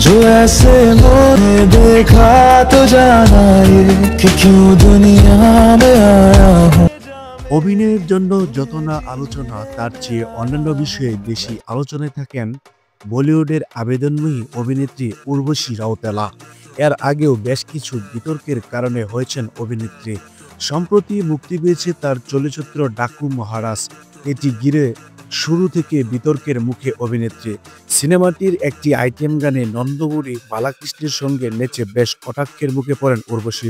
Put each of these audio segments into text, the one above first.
जो ऐसे मोने देखा तो जाना ये कि क्यों दुनिया में आया हूँ। অভিনয়ের জন্য যত না আলোচনা তার চেয়ে অন্যান্য বিষয়ে বেশি আলোচনায় থাকেন বলিউডের আবেদনময়ী অভিনেত্রী উর্বশী রাউতেলা। এর আগেও বেশ কিছু বিতর্কের কারণে হয়েছেন অভিনেত্রী। সম্প্রতি মুক্তি পেয়েছে তার চলচ্চিত্র ডাকু মহারাজ। এটি ঘিরে শুরু থেকে বিতর্কের মুখে অভিনেত্রী। সিনেমাটির একটি আইটেম গানে নন্দবুড়ি বালাকৃষ্ণের সঙ্গে নেচে বেশ কটাক্ষের মুখে পড়েন উর্বশী।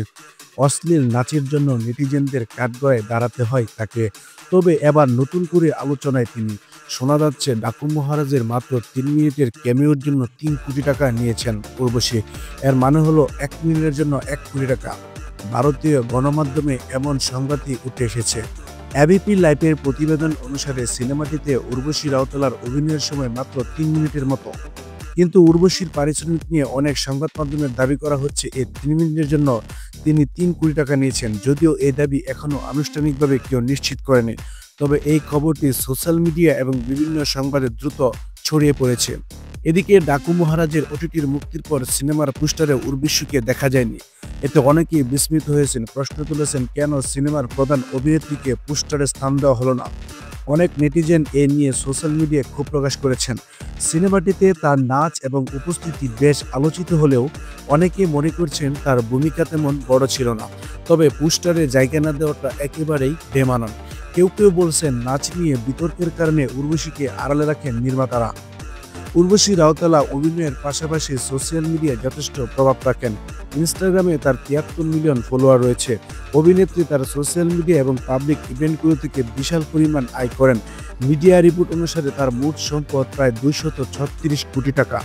অশ্লীল নাচের জন্য নেটিজেনদের কাঠগড়ায় দাঁড়াতে হয় তাকে। তবে এবার নতুন করে আলোচনায় তিনি। শোনা যাচ্ছে ডাকু মহারাজের মাত্র 3 মিনিটের ক্যামিওর জন্য 3 কোটি টাকা নিয়েছেন উর্বশী। এর মানে হলো 1 মিনিটের জন্য 1 কোটি টাকা। ভারতীয় গণমাধ্যমে এমন সংবাদই উঠে এসেছে। এবিপি লাইভের প্রতিবেদন অনুসারে সিনেমাটিতে উর্বশী রাউতেলার অভিনয়ের সময় মাত্র 3 মিনিটের মতো। কিন্তু উর্বশীর পারিশ্রমিক নিয়ে অনেক সংবাদ মাধ্যমের দাবি করা হচ্ছে এই 3 মিনিটের জন্য তিনি 3 কোটি টাকা নিয়েছেন। যদিও এই দাবি এখনো আনুষ্ঠানিকভাবে কেউ নিশ্চিত করেনি। তবে এই খবরটি সোশ্যাল মিডিয়া এবং বিভিন্ন সংবাদে দ্রুত ছড়িয়ে পড়েছে। এদিকে ডাকু মহারাজের ওটিটির মুক্তির পর সিনেমার পোস্টারে উর্বশীকে দেখা যায়নি। এতে অনেকেই বিস্মিত হয়েছেন, প্রশ্ন তুলেছেন কেন সিনেমার প্রধান অভিনেত্রীকে পোস্টারে স্থান দেওয়া হলো না। অনেক নেটিজেন এ নিয়ে সোশ্যাল মিডিয়ায় ক্ষোভ প্রকাশ করেছেন। সিনেমাটিতে তার নাচ এবং উপস্থিতি বেশ আলোচিত হলেও অনেকে মনে করছেন তার ভূমিকা তেমন বড় ছিল না। তবে পোস্টারে জায়গা না দেওয়াটা একেবারেই বেমানান। কেউ কেউ বলছেন নাচ নিয়ে বিতর্কের কারণে উর্বশীকে আড়ালে রাখেন নির্মাতারা। উর্বশী রাউতেলা অভিনয়ের পাশাপাশি সোশ্যাল মিডিয়ায় যথেষ্ট প্রভাব রাখেন। ইনস্টাগ্রামে তার 73 মিলিয়ন ফলোয়ার রয়েছে। অভিনেত্রী তার সোশ্যাল মিডিয়া এবং পাবলিক ইভেন্টগুলো থেকে বিশাল পরিমাণ আয় করেন। মিডিয়া রিপোর্ট অনুসারে তার মোট সম্পদ প্রায় 236 কোটি টাকা।